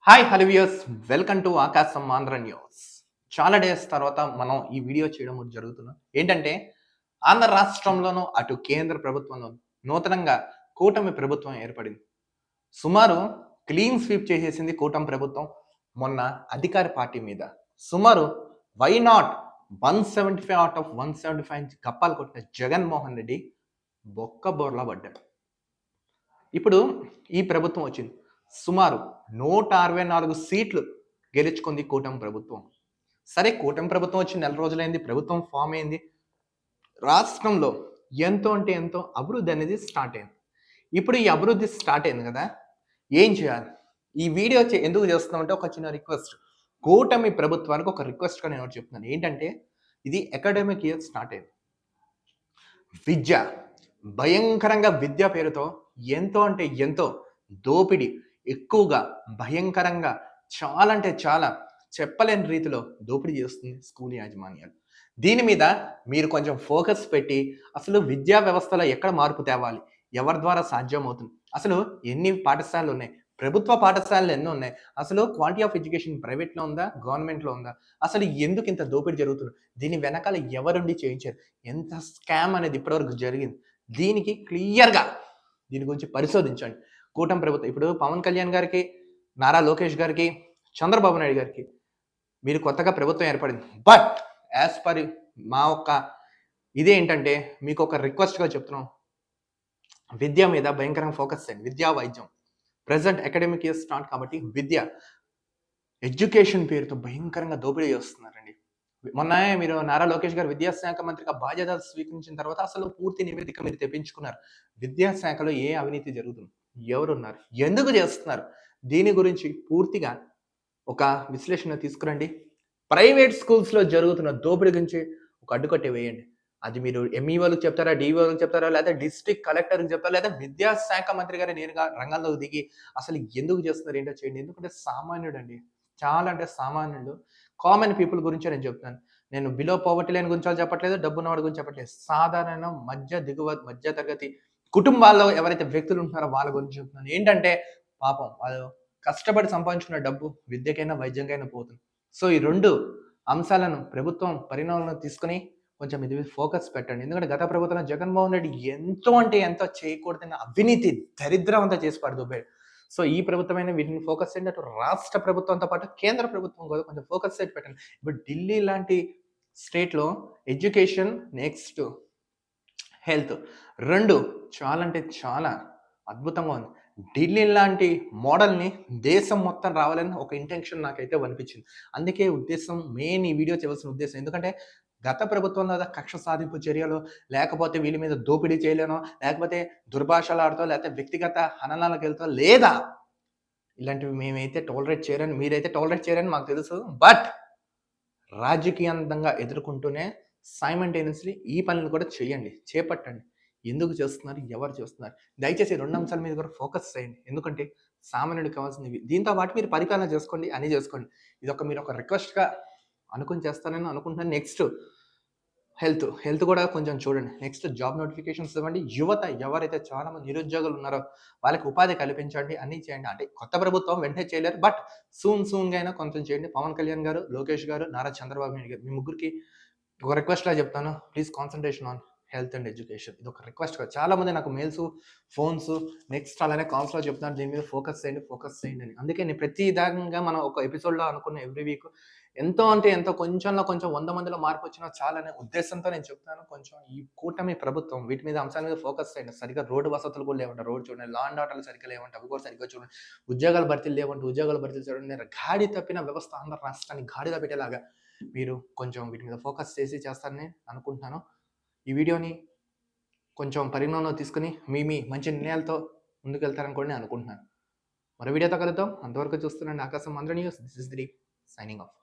Hi hello viewers, welcome to ఆకాశం Andhra news. చాలా days తర్వాత మనం ఈ వీడియో చేయడం జరుగుతుంది. ఏంటంటే ఆంధ్ర రాష్ట్రంలోనూ అటు కేంద్ర ప్రభుత్వంలోనూ నూతనంగా కూటమి ప్రభుత్వం ఏర్పడింది. సుమారు క్లీన్ స్వీప్ చేసేసింది కూటమి ప్రభుత్వం మొన్న అధికార పార్టీ మీద. సుమారు వై నాట్ 175 అవుట్ ఆఫ్ 175 కప్పాలు కొట్టిన జగన్మోహన్ రెడ్డి బొక్క బోర్లా పడ్డాడు. ఇప్పుడు ఈ ప్రభుత్వం వచ్చింది. సుమారు 164 సీట్లు గెలుచుకుంది కూటమి ప్రభుత్వం. సరే, కూటమి ప్రభుత్వం వచ్చి నెల రోజులైంది, ప్రభుత్వం ఫామ్ అయింది. రాష్ట్రంలో ఎంతో అంటే ఎంతో అభివృద్ధి అనేది స్టార్ట్ అయింది. ఇప్పుడు ఈ అభివృద్ధి స్టార్ట్ అయింది కదా, ఏం చేయాలి? ఈ వీడియో ఎందుకు చేస్తున్నామంటే ఒక చిన్న రిక్వెస్ట్. కూటమి ప్రభుత్వానికి ఒక రిక్వెస్ట్గా నేను ఒకటి చెప్తున్నాను. ఏంటంటే ఇది అకాడమిక్ ఇయర్ స్టార్ట్ అయింది. విద్య భయంకరంగా విద్య పేరుతో ఎంతో అంటే ఎంతో దోపిడీ, ఎక్కువగా భయంకరంగా చాలా అంటే చాలా చెప్పలేని రీతిలో దోపిడీ చేస్తుంది స్కూల్ యాజమాన్యాలు. దీని మీద మీరు కొంచెం ఫోకస్ పెట్టి అసలు విద్యా వ్యవస్థలో ఎక్కడ మార్పు తేవాలి, ఎవరి ద్వారా సాధ్యం అవుతుంది, అసలు ఎన్ని పాఠశాలలు ఉన్నాయి, ప్రభుత్వ పాఠశాలలు ఎన్నో ఉన్నాయి, అసలు క్వాలిటీ ఆఫ్ ఎడ్యుకేషన్ ప్రైవేట్లో ఉందా గవర్నమెంట్లో ఉందా, అసలు ఎందుకు ఇంత దోపిడీ జరుగుతుంది, దీని వెనకాల ఎవరుండి చేయించారు, ఎంత స్కామ్ అనేది ఇప్పటివరకు జరిగింది, దీనికి క్లియర్గా దీని గురించి పరిశోధించండి. కూటమి ప్రభుత్వం ఇప్పుడు పవన్ కళ్యాణ్ గారికి, నారా లోకేష్ గారికి, చంద్రబాబు నాయుడు గారికి మీరు కొత్తగా ప్రభుత్వం ఏర్పడింది. బట్ యాజ్ పర్ మా ఒక్క ఇదేంటంటే మీకు ఒక రిక్వెస్ట్గా చెప్తున్నాం, విద్య మీద భయంకరంగా ఫోకస్ చేయండి. విద్యా వైద్యం ప్రెసెంట్ అకాడమిక్ ఇయర్ స్టార్ట్ కాబట్టి విద్య ఎడ్యుకేషన్ పేరుతో భయంకరంగా దోపిడీ చేస్తున్నారండి. మొన్న మీరు నారా లోకేష్ గారు విద్యాశాఖ మంత్రిగా బాధ్యతలు స్వీకరించిన తర్వాత అసలు పూర్తి నివేదిక మీరు తెప్పించుకున్నారు. విద్యాశాఖలో ఏ అవినీతి జరుగుతుంది, ఎవరున్నారు, ఎందుకు చేస్తున్నారు, దీని గురించి పూర్తిగా ఒక విశ్లేషణ తీసుకురండి. ప్రైవేట్ స్కూల్స్లో జరుగుతున్న దోపిడీ గురించి ఒక అడ్డుకట్టే వేయండి. అది మీరు ఎంఈఓలకు చెప్తారా, డిఈఓలకు చెప్తారా, లేదా డిస్ట్రిక్ట్ కలెక్టర్కి చెప్తారా, లేదా విద్యాశాఖ మంత్రి గారి నేరుగా రంగంలోకి దిగి అసలు ఎందుకు చేస్తున్నారు ఏంటో చేయండి. ఎందుకంటే సామాన్యుడు అండి, చాలా అంటే సామాన్యుడు, కామన్ పీపుల్ గురించి నేను చెప్తాను. నేను బిలో పవర్టీ లైన్ గురించి చెప్పట్లేదు, డబ్బున్నవాడి గురించి చెప్పట్లేదు. సాధారణ మధ్య తరగతి కుటుంబాల్లో ఎవరైతే వ్యక్తులు ఉంటున్నారో వాళ్ళ గురించి చెప్తున్నాను. ఏంటంటే పాపం వాళ్ళు కష్టపడి సంపాదించుకున్న డబ్బు విద్యకైనా వైద్యంకైనా పోతుంది. సో ఈ రెండు అంశాలను ప్రభుత్వం పరిణామంలో తీసుకుని కొంచెం ఇది ఫోకస్ పెట్టండి. ఎందుకంటే గత ప్రభుత్వంలో జగన్మోహన్ రెడ్డి ఎంతో అంటే ఎంతో చేయకూడదని అవినీతి దరిద్రం అంతా చేసి పడుదోబాడు. సో ఈ ప్రభుత్వమైన వీటిని ఫోకస్ చేయండి. అటు రాష్ట్ర ప్రభుత్వంతో పాటు కేంద్ర ప్రభుత్వం కూడా కొంచెం ఫోకస్ చేసి పెట్టండి. ఇప్పుడు ఢిల్లీ లాంటి స్టేట్లో ఎడ్యుకేషన్ నెక్స్ట్ హెల్త్ రెండు చాలా అంటే చాలా అద్భుతంగా ఉంది. ఢిల్లీ లాంటి మోడల్ని దేశం మొత్తం రావాలని ఒక ఇంటెన్షన్ నాకైతే అనిపించింది. అందుకే ఉద్దేశం మెయిన్ ఈ వీడియో చేయవలసిన ఉద్దేశం. ఎందుకంటే గత ప్రభుత్వంలో కక్ష సాధింపు చర్యలు, లేకపోతే వీళ్ళ మీద దోపిడీ చేయలేనో, లేకపోతే దుర్భాషలు ఆడుతో, లేకపోతే వ్యక్తిగత హననాలకు వెళ్తా, లేదా ఇలాంటివి మేమైతే టాలరేట్ చేయరని, మీరైతే టాలరేట్ చేయరని మాకు తెలుసు. బట్ రాజకీయంగా ఎదుర్కొంటూనే సైమల్టేనియస్లీ ఈ పనులు కూడా చేయండి, చేపట్టండి. ఎందుకు చేస్తున్నారు, ఎవరు చేస్తున్నారు, దయచేసి రెండు అంశాల మీద కూడా ఫోకస్ చేయండి. ఎందుకంటే సామాన్యుడికి కావాల్సింది దీంతో పాటు మీరు పరిపాలన చేసుకోండి, అన్నీ చేసుకోండి. మీరు ఒక రిక్వెస్ట్గా అనుకుని చేస్తానని అనుకుంటున్నాను. నెక్స్ట్ హెల్త్ కూడా కొంచెం చూడండి. నెక్స్ట్ జాబ్ నోటిఫికేషన్స్ ఇవ్వండి. యువత ఎవరైతే చాలా మంది నిరుద్యోగులు ఉన్నారో వాళ్ళకి ఉపాధి కల్పించండి, అన్నీ చేయండి. అంటే కొత్త ప్రభుత్వం వెంటనే చేయలేరు, బట్ సూన్గా అయినా కొంచెం చేయండి. పవన్ కళ్యాణ్ గారు, లోకేష్ గారు, నారా చంద్రబాబు నాయుడు గారు, మీ ముగ్గురికి ఒక రిక్వెస్ట్లా చెప్తాను. Please concentration on health and education. ఇది ఒక రిక్వెస్ట్గా చాలా మంది నాకు మెయిల్స్, ఫోన్స్, నెక్స్ట్ అలానే కాల్స్లో చెప్తున్నారు దీని మీద ఫోకస్ చేయండి అని. అందుకే నేను ప్రతి విధంగా మనం ఒక ఎపిసోడ్లో అనుకున్న ఎవ్రీ వీక్ ఎంతో అంటే ఎంతో కొంచెంలో కొంచెం 100 మందిలో మార్పు వచ్చినా చాలనే ఉద్దేశంతో నేను చెప్తాను. కొంచెం ఈ కూటమి ప్రభుత్వం వీటి మీద అంశాల మీద ఫోకస్ చేయండి. సరిగ్గా రోడ్డు వసతులు కూడా లేవంట, రోడ్డు చూడండి. లా అండ్ ఆర్డర్లు సరిగ్గా లేవంట, అవి కూడా సరిగ్గా చూడండి. ఉద్యోగాల భర్తీలు లేవంటే ఉద్యోగాల భర్తీలు చూడండి. గాడి తప్పిన వ్యవస్థ ఆంధ్ర రాష్ట్రాన్ని గాడిలో పెట్టేలాగా మీరు కొంచెం వీటి మీద ఫోకస్ చేస్తారని అనుకుంటున్నాను. ఈ వీడియోని కొంచెం పరిగణనలో తీసుకుని మీ మంచి నిర్ణయాలతో ముందుకెళ్తారని కూడా నేను అనుకుంటున్నాను. మరో వీడియోతో కలుద్దాం. అంతవరకు చూస్తున్నాను ఆకాశం Andhra news. This is Dilip signing off.